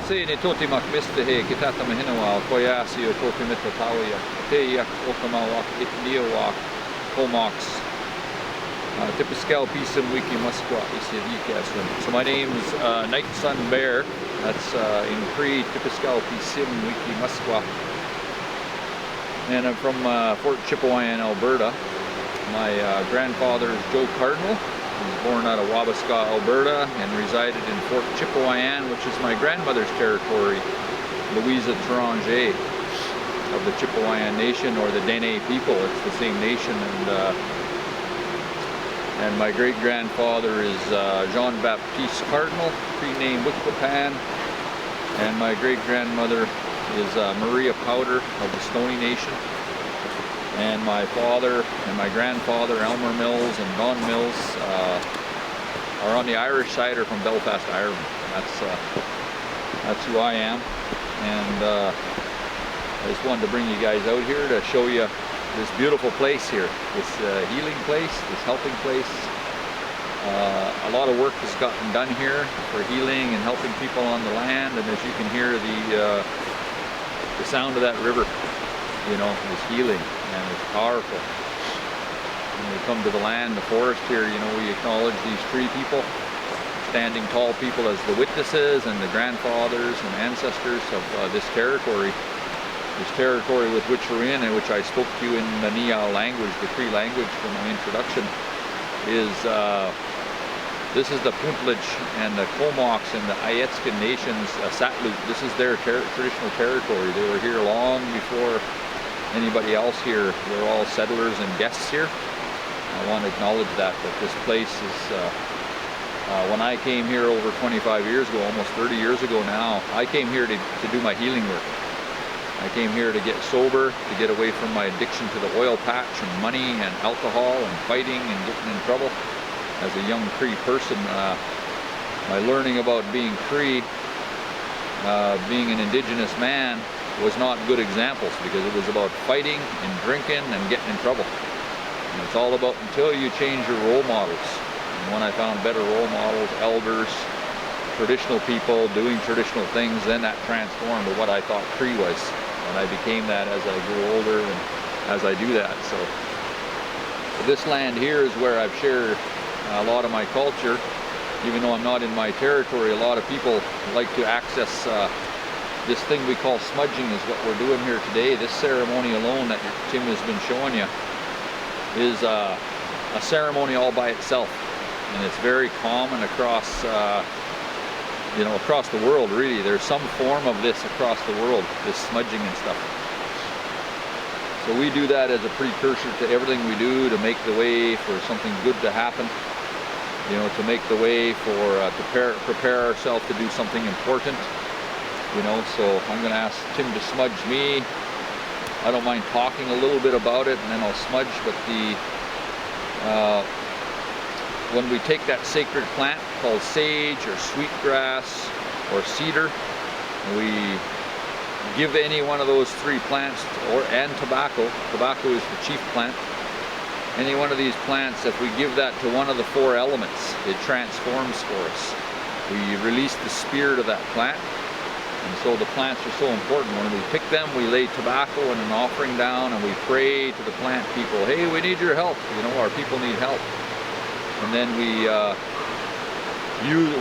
Se ni toti mak miste he kitata mahinawa koyasi o toti mita tawia te yak okamawak itniawak komox Tipiscal Pisim Wiki Musqua Isidikaswin. So my name's Night Sun Bear. That's in Cree Tipiscal Pisim Wiki Musqua. And I'm from Fort Chipewyan, Alberta. My grandfather is Joe Cardinal. He was born out of Wabasca, Alberta, and resided in Fort Chipewyan, which is my grandmother's territory, Louisa Tourangeau of the Chipewyan Nation, or the Dene people. It's the same nation. And my great-grandfather is Jean-Baptiste Cardinal, Cree-name Wicklapan. And my great-grandmother is Maria Powder of the Stoney Nation. And my father and my grandfather, Elmer Mills and Don Mills, are on the Irish side, or from Belfast, Ireland. That's who I am. And I just wanted to bring you guys out here to show you this beautiful place here, this healing place, this helping place. A lot of work has gotten done here for healing and helping people on the land, and as you can hear, the sound of that river, you know, is healing and it's powerful. When we come to the land, the forest here, you know, we acknowledge these tree people, standing tall people as the witnesses and the grandfathers and ancestors of this territory. This territory with which we're in, and which I spoke to you in the Nial language, the Cree language for my introduction, is this is the Puntlich and the Comox and the Ayetskin nations, Satlut. This is their traditional territory. They were here long before anybody else here. We're all settlers and guests here. I want to acknowledge that this place is, when I came here over 25 years ago, almost 30 years ago now, I came here to do my healing work. I came here to get sober, to get away from my addiction to the oil patch and money and alcohol and fighting and getting in trouble. As a young Cree person, my learning about being Cree, being an indigenous man, was not good examples, because it was about fighting and drinking and getting in trouble. And it's all about, until you change your role models. And when I found better role models, elders, traditional people doing traditional things, then that transformed to what I thought Cree was. And I became that as I grew older and as I do that. So this land here is where I've shared a lot of my culture. Even though I'm not in my territory, a lot of people like to access this thing we call smudging, is what we're doing here today. This ceremony alone that Tim has been showing you is a ceremony all by itself. And it's very common across you know, across the world, really. There's some form of this across the world, this smudging and stuff. So we do that as a precursor to everything we do, to make the way for something good to happen. You know, to make the way for, to prepare ourselves to do something important. You know, so I'm going to ask Tim to smudge me. I don't mind talking a little bit about it, and then I'll smudge, but when we take that sacred plant called sage or sweetgrass or cedar, we give any one of those three plants, and tobacco. Tobacco is the chief plant. Any one of these plants, if we give that to one of the four elements, it transforms for us. We release the spirit of that plant. And so the plants are so important. When we pick them, we lay tobacco and an offering down, and we pray to the plant people, hey, we need your help. You know, our people need help. And then we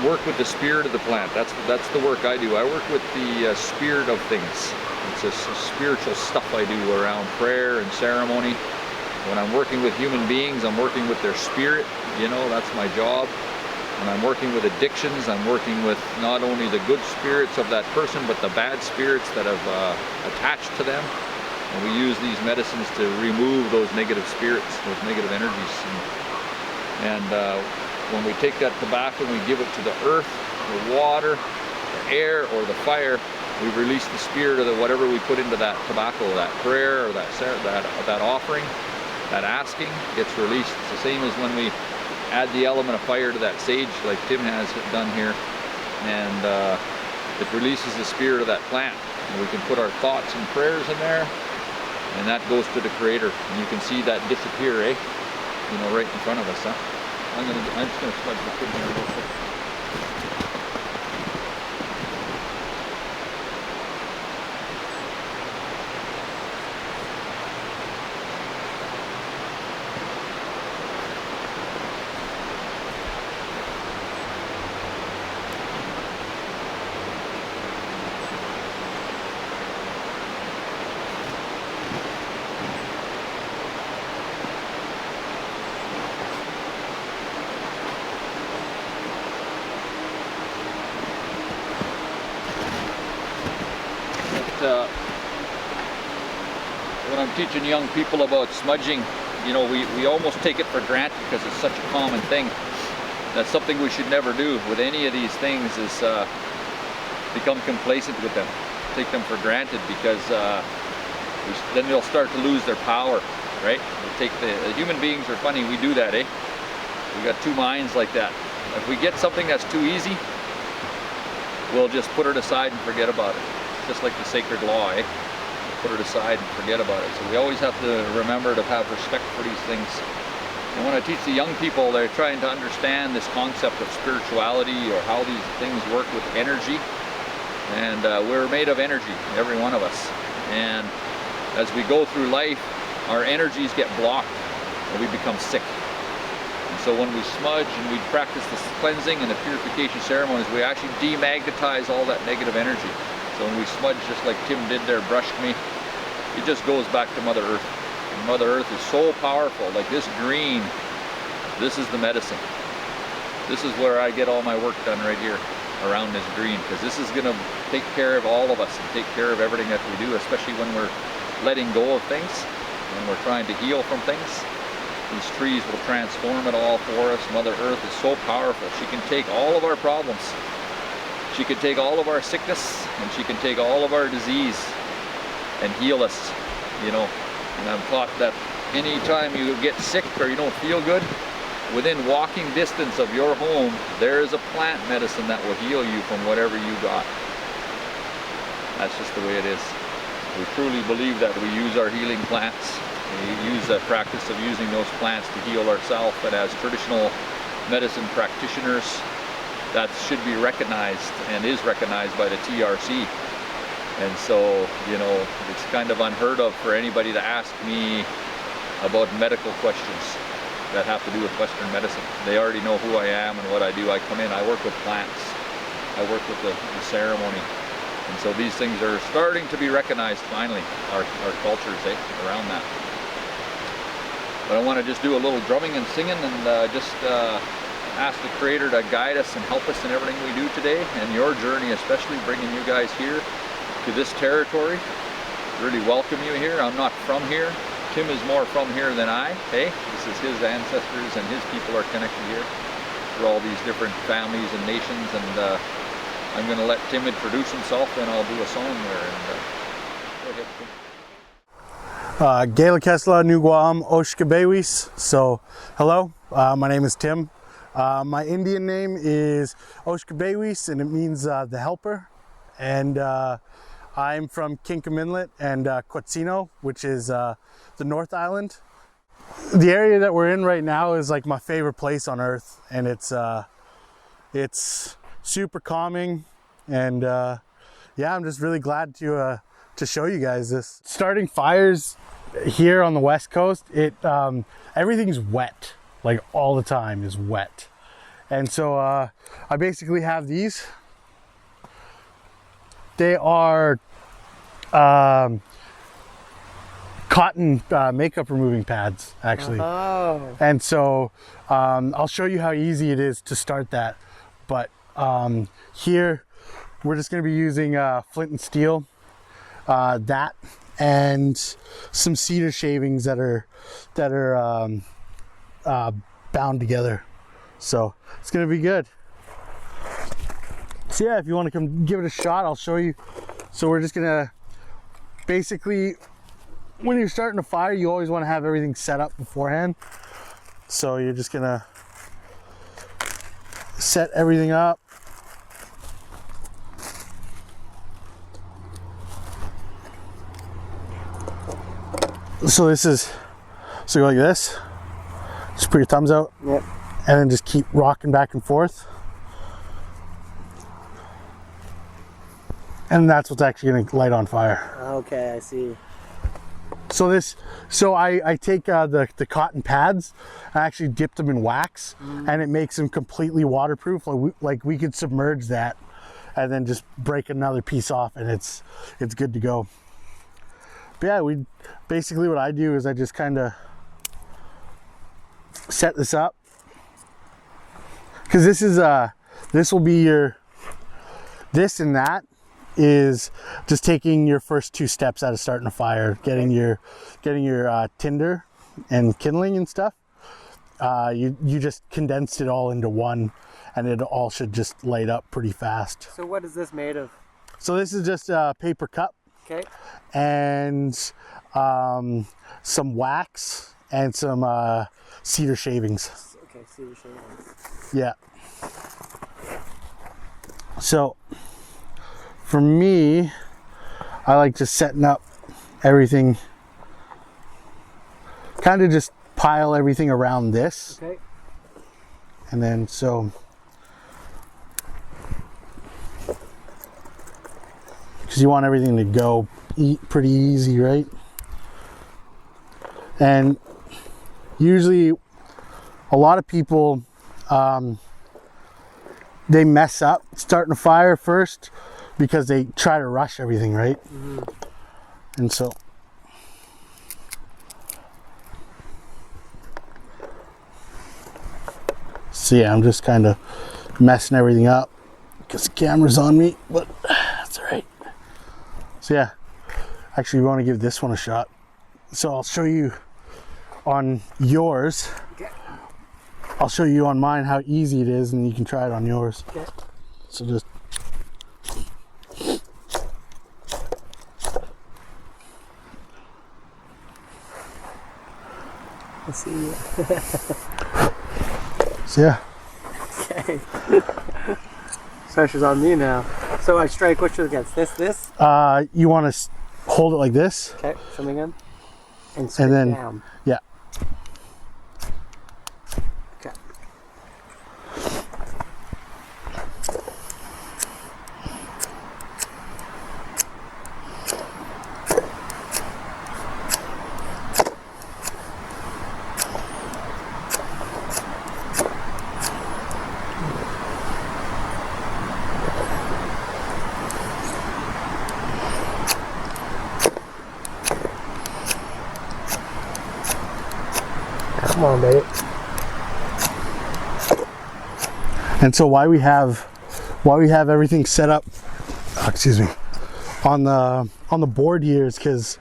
work with the spirit of the plant. That's the work I do. I work with the spirit of things. It's a spiritual stuff I do around prayer and ceremony. When I'm working with human beings, I'm working with their spirit. You know, that's my job. When I'm working with addictions, I'm working with not only the good spirits of that person, but the bad spirits that have attached to them. And we use these medicines to remove those negative spirits, those negative energies. And when we take that tobacco and we give it to the earth, the water, the air, or the fire, we release the spirit of whatever we put into that tobacco, that prayer, or that offering, that asking gets released. It's the same as when we add the element of fire to that sage, like Tim has done here, and it releases the spirit of that plant. And we can put our thoughts and prayers in there, and that goes to the Creator. And you can see that disappear, eh? You know, right in front of us, huh? I'm just gonna smudge the foot here real quick. when I'm teaching young people about smudging, you know, we almost take it for granted because it's such a common thing. That's something we should never do with any of these things, is become complacent with them, take them for granted, because then they'll start to lose their power, right? They take the human beings are funny, we do that, eh? We got two minds like that. If we get something that's too easy, we'll just put it aside and forget about it. Just like the sacred law, eh? Put it aside and forget about it. So we always have to remember to have respect for these things. And when I teach the young people, they're trying to understand this concept of spirituality, or how these things work with energy. And we're made of energy, every one of us. And as we go through life, our energies get blocked and we become sick. And so when we smudge and we practice this cleansing and the purification ceremonies, we actually demagnetize all that negative energy. So when we smudge, just like Tim did there, brushed me, it just goes back to Mother Earth. And Mother Earth is so powerful. Like this green, this is the medicine. This is where I get all my work done, right here around this green, because this is going to take care of all of us and take care of everything that we do, especially when we're letting go of things, when we're trying to heal from things. These trees will transform it all for us. Mother Earth is so powerful. She can take all of our problems. She can take all of our sickness, and she can take all of our disease and heal us, you know. And I'm taught that anytime you get sick or you don't feel good, within walking distance of your home, there is a plant medicine that will heal you from whatever you got. That's just the way it is. We truly believe that we use our healing plants. We use the practice of using those plants to heal ourselves, and as traditional medicine practitioners, that should be recognized and is recognized by the TRC. And so, you know, it's kind of unheard of for anybody to ask me about medical questions that have to do with Western medicine. They already know who I am and what I do. I come in, I work with plants, I work with the ceremony. And so these things are starting to be recognized finally, our cultures, around that. But I want to just do a little drumming and singing, and just ask the Creator to guide us and help us in everything we do today, and your journey, especially bringing you guys here to this territory. Really welcome you here. I'm not from here. Tim is more from here than I, hey? This is his ancestors, and his people are connected here through all these different families and nations. And I'm going to let Tim introduce himself, then I'll do a song there. And go ahead, Tim. Gela Kesla Nuguam Oshkabewis. So, hello, my name is Tim. My Indian name is Oshkabewis, and it means the helper. And I'm from Kinkum Inlet and Quetzino, which is the North Island. The area that we're in right now is like my favorite place on earth, and it's super calming, and yeah, I'm just really glad to show you guys this. Starting fires here on the West Coast, everything's wet, like all the time is wet. And so I basically have these. They are cotton makeup removing pads, actually. Oh. And so I'll show you how easy it is to start that. But here we're just going to be using flint and steel, that, and some cedar shavings that are bound together. So it's going to be good. So yeah, if you want to come give it a shot, I'll show you. So we're just going to basically, when you're starting a fire, you always want to have everything set up beforehand. So you're just going to set everything up. So so go like this. Just put your thumbs out. Yep. And then just keep rocking back and forth. And that's what's actually going to light on fire. Okay, I see. So I take the cotton pads, I actually dip them in wax, and it makes them completely waterproof. Like we could submerge that and then just break another piece off, and it's good to go. But yeah, basically what I do is I just kind of set this up, because this will be your, this and that is just taking your first 2 steps out of starting a fire, getting your tinder and kindling and stuff. You just condensed it all into one, and it all should just light up pretty fast. So what is this made of? So this is just a paper cup. Okay. And some wax and some cedar shavings. Okay, cedar shavings. Yeah. So for me, I like just setting up everything, kind of just pile everything around this. Okay. And then so because you want everything to go pretty easy, right? And usually a lot of people they mess up starting a fire first because they try to rush everything, right? Mm-hmm. And so yeah, I'm just kind of messing everything up because the camera's on me, but that's all right. So yeah, actually we want to give this one a shot. So I'll show you on yours. Okay. I'll show you on mine how easy it is, and you can try it on yours. Okay. So just Let's see. so yeah. Okay. Pressure's on me now. So I strike which against this? You want to hold it like this. Okay, show me again. And straight And then down. yeah. Okay. Come on, baby. And so why we have everything set up, excuse me, on the board here is because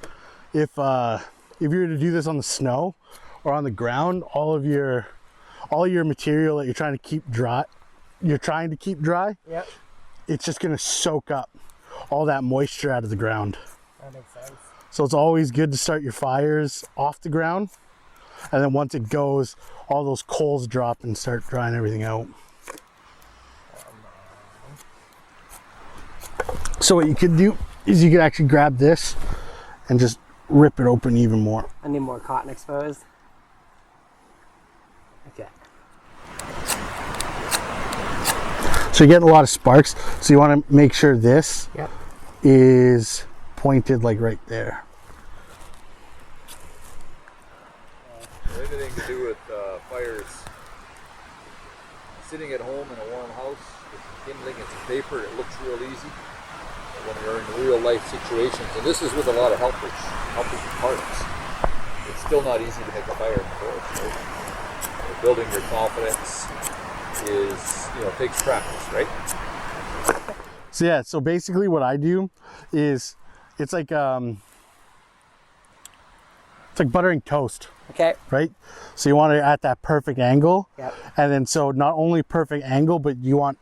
if you were to do this on the snow or on the ground, all your material that you're trying to keep dry, Yep. it's just gonna soak up all that moisture out of the ground. That makes sense. So it's always good to start your fires off the ground, and then once it goes, all those coals drop and start drying everything out. So what you could do is you could actually grab this and just rip it open even more. I need more cotton exposed. Okay. So you're getting a lot of sparks, so you want to make sure this Yep. is pointed like right there. Anything to do with fires, sitting at home in a warm house with kindling and some paper, it looks real easy. But when you're in real life situations, and this is with a lot of helping parts, it's still not easy to make a fire in the forest. Right? Building your confidence is, takes practice, right? So yeah, so basically what I do is it's like buttering toast. Okay. Right? So you want it at that perfect angle. Yep. And then so not only perfect angle, but you want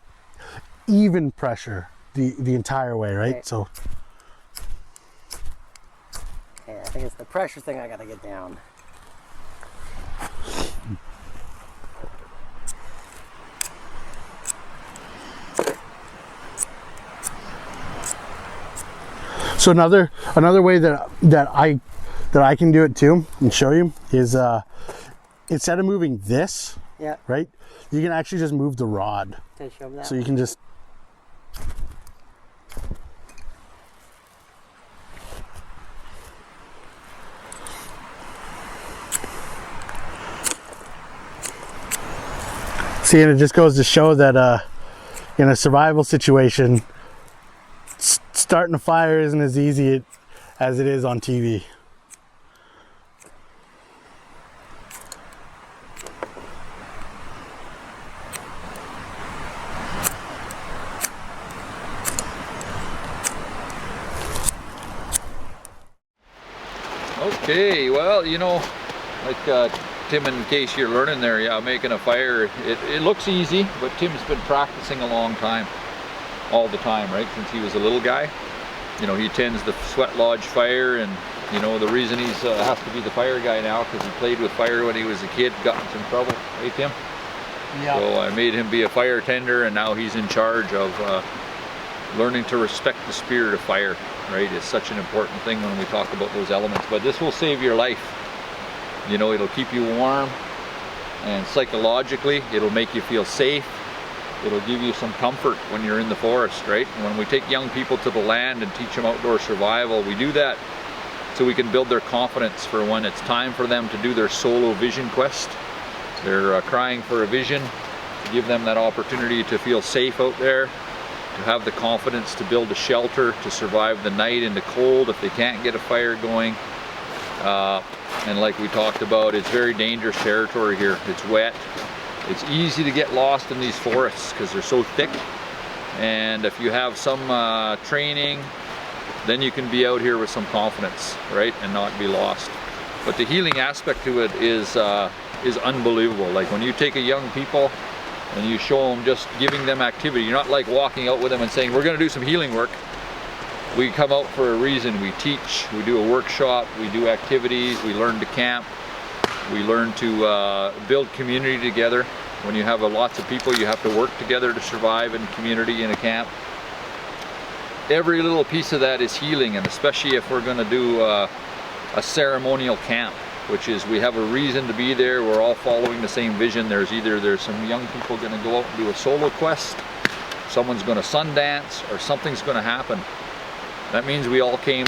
even pressure the entire way, right? Okay. So Yeah, I think it's the pressure thing I gotta get down. so another way that I can do it too and show you is instead of moving this, Yeah. right, you can actually just move the rod. Okay, show me that. So you can just see, and it just goes to show that in a survival situation, starting a fire isn't as easy as it is on TV. Okay, well, you know, like Tim, in case you're learning there, yeah, making a fire, it looks easy, but Tim's been practicing a long time, all the time, right, since he was a little guy. You know, he tends the sweat lodge fire, and you know, the reason he's has to be the fire guy now, because he played with fire when he was a kid, got in some trouble, right, Tim? Yeah. So I made him be a fire tender, and now he's in charge of learning to respect the spirit of fire, right? It's such an important thing when we talk about those elements. But this will save your life. You know, it'll keep you warm, and psychologically, it'll make you feel safe. It'll give you some comfort when you're in the forest, right? And when we take young people to the land and teach them outdoor survival, we do that so we can build their confidence for when it's time for them to do their solo vision quest. They're crying for a vision, to give them that opportunity to feel safe out there, to have the confidence to build a shelter, to survive the night in the cold if they can't get a fire going. And like we talked about, it's very dangerous territory here. It's wet. It's easy to get lost in these forests because they're so thick. And if you have some training, then you can be out here with some confidence, right, and not be lost. But the healing aspect to it is unbelievable. Like when you take a young people and you show them, just giving them activity, you're not like walking out with them and saying, we're going to do some healing work. We come out for a reason. We teach, we do a workshop, we do activities, we learn to camp, we learn to build community together. When you have lots of people, you have to work together to survive in community in a camp. Every little piece of that is healing, and especially if we're going to do a ceremonial camp, which is we have a reason to be there. We're all following the same vision. There's some young people going to go out and do a solo quest, someone's going to Sundance, or something's going to happen. That means we all came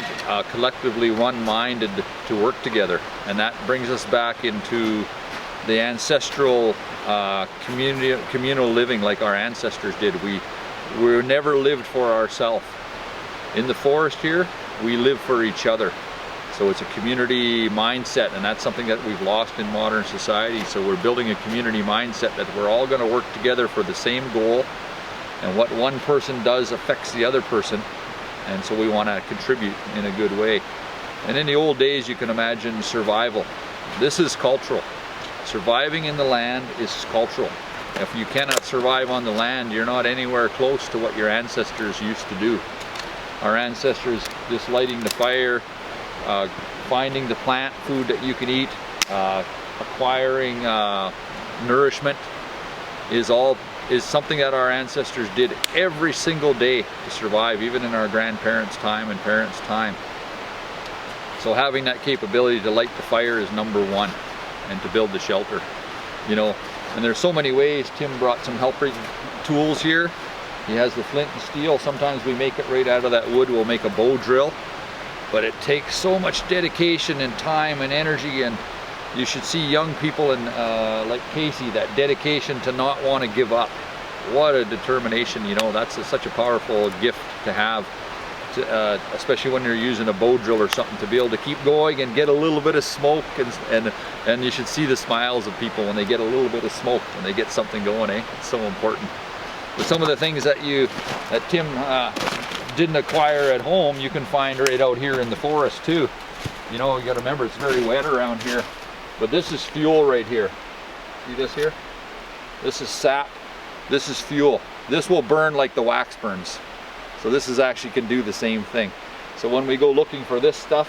collectively one-minded to work together, and that brings us back into the ancestral communal living like our ancestors did. We never lived for ourselves. In the forest here, we live for each other. So it's a community mindset, and that's something that we've lost in modern society. So we're building a community mindset that we're all going to work together for the same goal, and what one person does affects the other person. And so we want to contribute in a good way. And in the old days, you can imagine survival. This is cultural. Surviving in the land is cultural. If you cannot survive on the land, you're not anywhere close to what your ancestors used to do. Our ancestors, just lighting the fire, finding the plant food that you can eat, acquiring nourishment is something that our ancestors did every single day to survive, even in our grandparents' time and parents' time. So having that capability to light the fire is number one, and to build the shelter. You know, and there's so many ways. Tim brought some helping tools here. He has the flint and steel. Sometimes we make it right out of that wood. We'll make a bow drill, but it takes so much dedication and time and energy, and you should see young people and like Casey, that dedication to not want to give up. What a determination, you know. That's such a powerful gift to have, especially when you're using a bow drill or something, to be able to keep going and get a little bit of smoke, and you should see the smiles of people when they get a little bit of smoke, when they get something going, eh? It's so important. But some of the things that Tim didn't acquire at home, you can find right out here in the forest too. You know, you got to remember it's very wet around here. But this is fuel right here. See this here? This is sap. This is fuel. This will burn like the wax burns. So this is actually can do the same thing. So when we go looking for this stuff,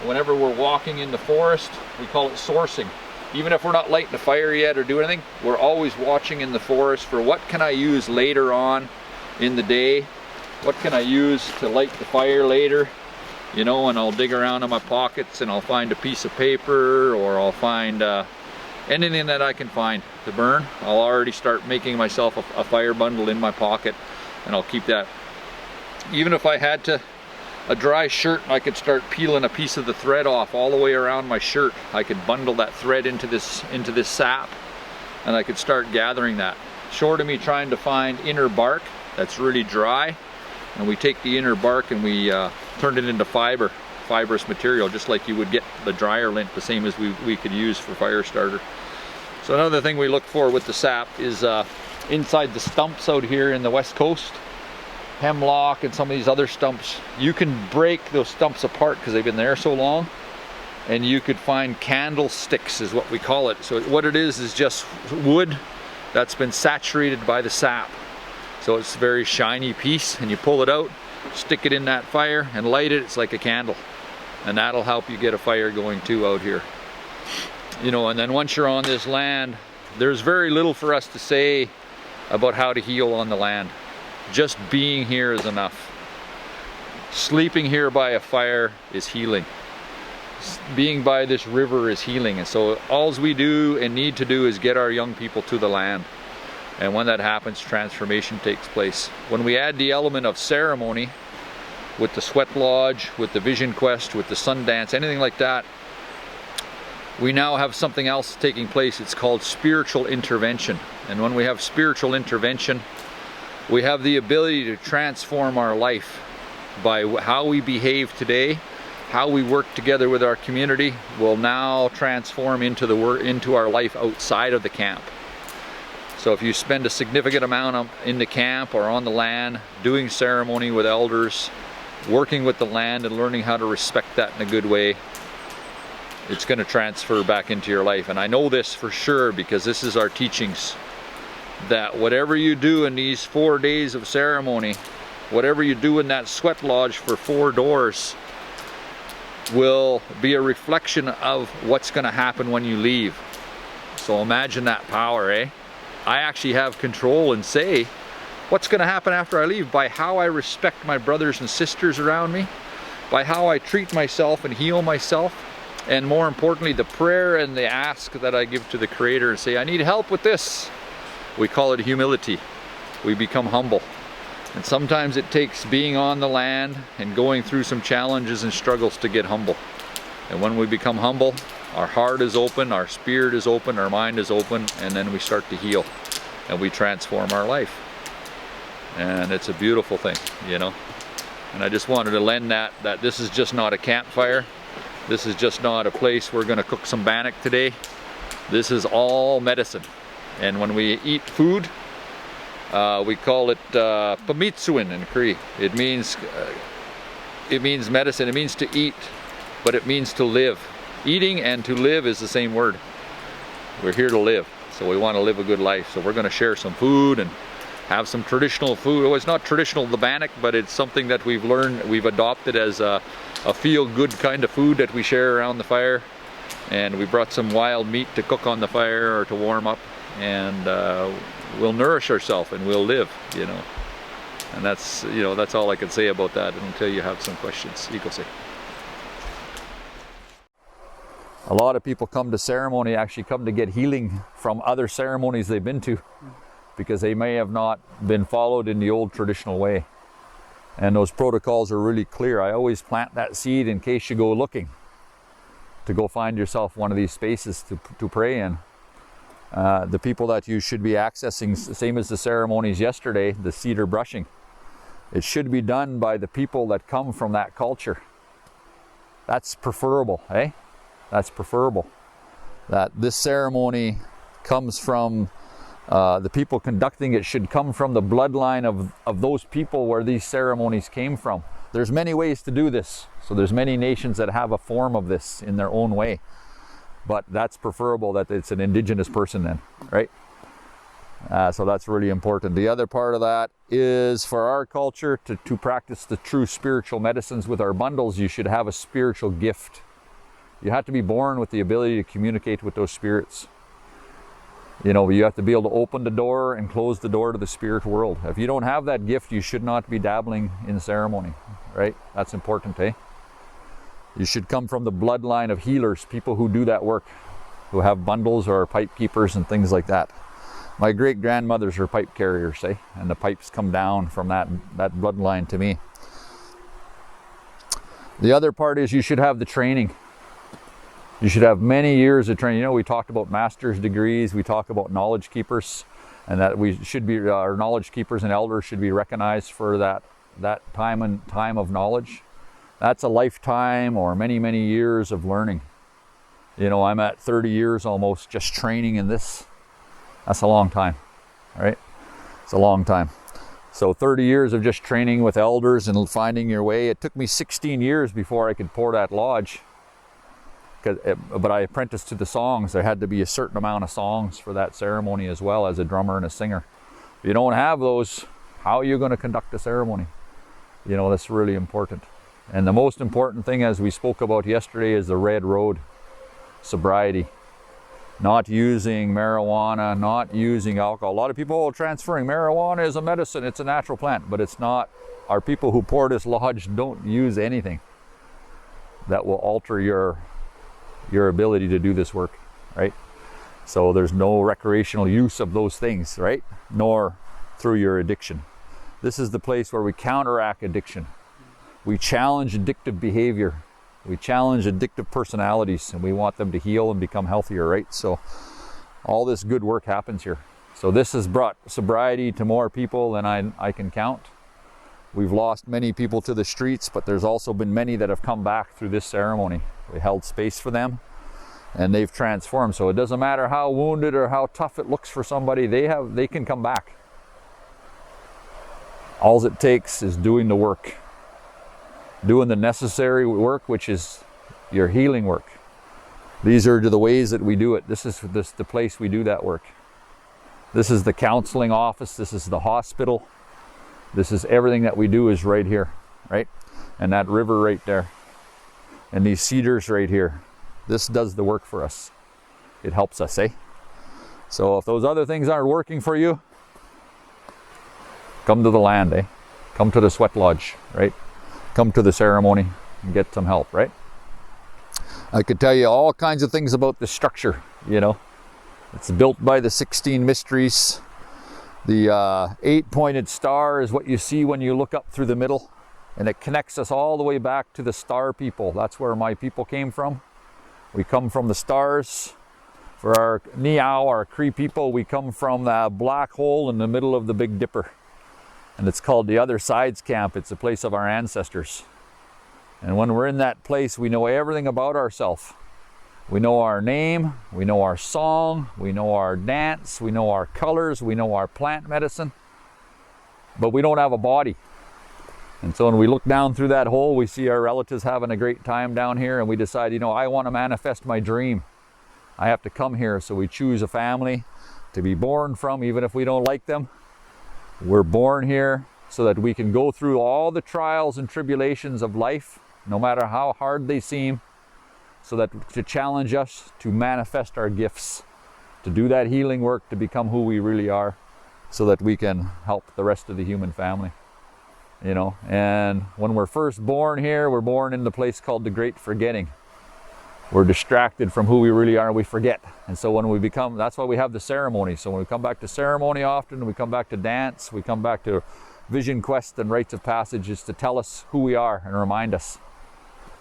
whenever we're walking in the forest, we call it sourcing. Even if we're not lighting the fire yet or doing anything, we're always watching in the forest for what can I use later on in the day? What can I use to light the fire later? You know, and I'll dig around in my pockets and I'll find a piece of paper, or I'll find anything that I can find to burn. I'll already start making myself a fire bundle in my pocket, and I'll keep that. Even if I had a dry shirt, I could start peeling a piece of the thread off all the way around my shirt. I could bundle that thread into this sap, and I could start gathering that. Short of me trying to find inner bark that's really dry, and we take the inner bark and we turn it into fibrous material, just like you would get the dryer lint, the same as we could use for fire starter. So another thing we look for with the sap is inside the stumps out here in the west coast, hemlock and some of these other stumps. You can break those stumps apart because they've been there so long, and you could find candlesticks is what we call it. So what it is just wood that's been saturated by the sap. So it's a very shiny piece, and you pull it out, stick it in that fire and light it. It's like a candle, and that'll help you get a fire going too out here. You know, and then once you're on this land, there's very little for us to say about how to heal on the land. Just being here is enough. Sleeping here by a fire is healing. Being by this river is healing. And so all we do and need to do is get our young people to the land. And when that happens, transformation takes place. When we add the element of ceremony with the sweat lodge, with the vision quest, with the sun dance, anything like that, we now have something else taking place. It's called spiritual intervention. And when we have spiritual intervention, we have the ability to transform our life by how we behave today. How we work together with our community will now transform into our life outside of the camp. So if you spend a significant amount in the camp or on the land, doing ceremony with elders, working with the land and learning how to respect that in a good way, it's going to transfer back into your life. And I know this for sure because this is our teachings, that whatever you do in these 4 days of ceremony, whatever you do in that sweat lodge for 4 doors, will be a reflection of what's going to happen when you leave. So imagine that power, eh? I actually have control and say what's going to happen after I leave by how I respect my brothers and sisters around me, by how I treat myself and heal myself, and more importantly, the prayer and the ask that I give to the Creator and say, I need help with this. We call it humility. We become humble. And sometimes it takes being on the land and going through some challenges and struggles to get humble. And when we become humble, our heart is open, our spirit is open, our mind is open, and then we start to heal and we transform our life. And it's a beautiful thing, you know. And I just wanted to lend that this is just not a campfire. This is just not a place we're going to cook some bannock today. This is all medicine. And when we eat food, we call it pamitsuin in Cree. It means medicine. It means to eat, but it means to live. Eating and to live is the same word. We're here to live, so we want to live a good life. So we're going to share some food and have some traditional food. Oh, it's not traditional, the bannock, but it's something that we've learned, we've adopted as a feel-good kind of food that we share around the fire. And we brought some wild meat to cook on the fire or to warm up, and we'll nourish ourselves and we'll live, you know. And that's, you know, that's all I can say about that until you have some questions. Ikose. A lot of people come to ceremony, actually come to get healing from other ceremonies they've been to, because they may have not been followed in the old traditional way. And those protocols are really clear. I always plant that seed in case you go looking to go find yourself one of these spaces to pray in. The people that you should be accessing, same as the ceremonies yesterday, the cedar brushing, it should be done by the people that come from that culture. That's preferable, eh? That's preferable. That this ceremony comes from the people conducting it, should come from the bloodline of those people where these ceremonies came from. There's many ways to do this. So there's many nations that have a form of this in their own way. But that's preferable that it's an indigenous person then, right? So that's really important. The other part of that is for our culture to practice the true spiritual medicines with our bundles, you should have a spiritual gift. You have to be born with the ability to communicate with those spirits. You know, you have to be able to open the door and close the door to the spirit world. If you don't have that gift, you should not be dabbling in ceremony, right? That's important, eh? You should come from the bloodline of healers, people who do that work, who have bundles or pipe keepers and things like that. My great-grandmothers are pipe carriers, eh? And the pipes come down from that bloodline to me. The other part is you should have the training. You should have many years of training. You know, we talked about master's degrees, we talk about knowledge keepers, and that we should be, our knowledge keepers and elders should be recognized for that time of knowledge. That's a lifetime or many, many years of learning. You know, I'm at 30 years almost just training in this. That's a long time, right? It's a long time. So 30 years of just training with elders and finding your way. It took me 16 years before I could pour that lodge. But I apprenticed to the songs. There had to be a certain amount of songs for that ceremony as well, as a drummer and a singer. If you don't have those, how are you going to conduct a ceremony? You know, that's really important. And the most important thing, as we spoke about yesterday, is the red road, sobriety. Not using marijuana, not using alcohol. A lot of people are transferring marijuana is a medicine, it's a natural plant, but it's not. Our people who pour this lodge don't use anything that will alter your ability to do this work, right? So there's no recreational use of those things, right? Nor through your addiction. This is the place where we counteract addiction. We challenge addictive behavior. We challenge addictive personalities, and we want them to heal and become healthier, right? So all this good work happens here. So this has brought sobriety to more people than I can count. We've lost many people to the streets, but there's also been many that have come back through this ceremony. We held space for them, and they've transformed. So it doesn't matter how wounded or how tough it looks for somebody, they can come back. All it takes is doing the work. Doing the necessary work, which is your healing work. These are the ways that we do it. This is the place we do that work. This is the counseling office. This is the hospital. This is everything that we do is right here, right? And that river right there. And these cedars right here. This does the work for us. It helps us, eh? So if those other things aren't working for you, come to the land, eh? Come to the sweat lodge, right? Come to the ceremony and get some help, right? I could tell you all kinds of things about this structure, you know. It's built by the 16 mysteries. The 8-pointed star is what you see when you look up through the middle, and it connects us all the way back to the star people. That's where my people came from. We come from the stars. For our Niao, our Cree people, we come from the black hole in the middle of the Big Dipper. And it's called the Other Sides Camp. It's a place of our ancestors. And when we're in that place, we know everything about ourselves. We know our name, we know our song, we know our dance, we know our colors, we know our plant medicine. But we don't have a body. And so when we look down through that hole, we see our relatives having a great time down here, and we decide, you know, I want to manifest my dream. I have to come here. So we choose a family to be born from, even if we don't like them. We're born here so that we can go through all the trials and tribulations of life, no matter how hard they seem, so that to challenge us to manifest our gifts, to do that healing work, to become who we really are, so that we can help the rest of the human family. You know, and when we're first born here, we're born in the place called the Great Forgetting. We're distracted from who we really are, and we forget. And so when we become, that's why we have the ceremony. So when we come back to ceremony often, we come back to dance, we come back to vision quest and rites of passage, is to tell us who we are and remind us.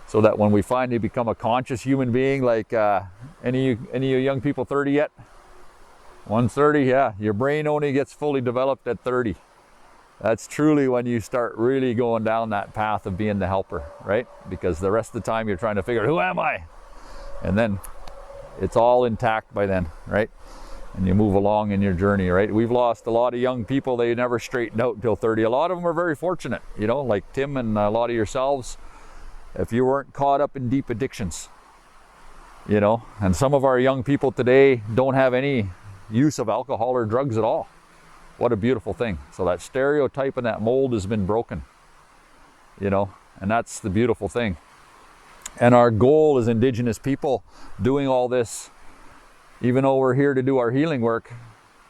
So that when we finally become a conscious human being, like any of you young people 30 yet? 130, yeah. Your brain only gets fully developed at 30. That's truly when you start really going down that path of being the helper, right? Because the rest of the time you're trying to figure out, who am I? And then it's all intact by then, right? And you move along in your journey, right? We've lost a lot of young people. They never straightened out until 30. A lot of them are very fortunate, you know, like Tim and a lot of yourselves. If you weren't caught up in deep addictions, you know, and some of our young people today don't have any use of alcohol or drugs at all. What a beautiful thing. So that stereotype and that mold has been broken, you know, and that's the beautiful thing. And our goal as Indigenous people doing all this, even though we're here to do our healing work,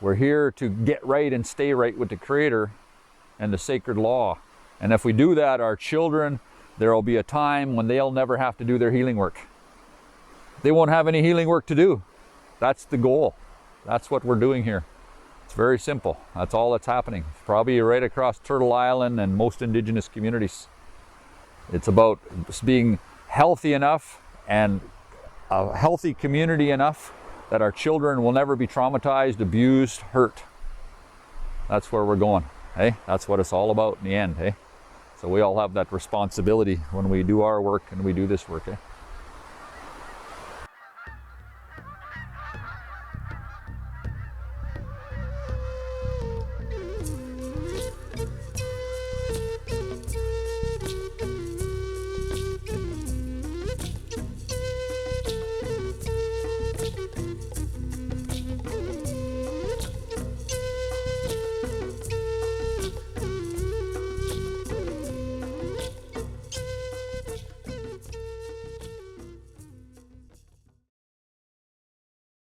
we're here to get right and stay right with the Creator and the sacred law. And if we do that, our children, there will be a time when they'll never have to do their healing work. They won't have any healing work to do. That's the goal. That's what we're doing here. It's very simple. That's all that's happening. It's probably right across Turtle Island and most Indigenous communities. It's about being healthy enough and a healthy community enough that our children will never be traumatized, abused, hurt. That's where we're going, hey? That's what it's all about in the end, hey? So we all have that responsibility when we do our work and we do this work, eh?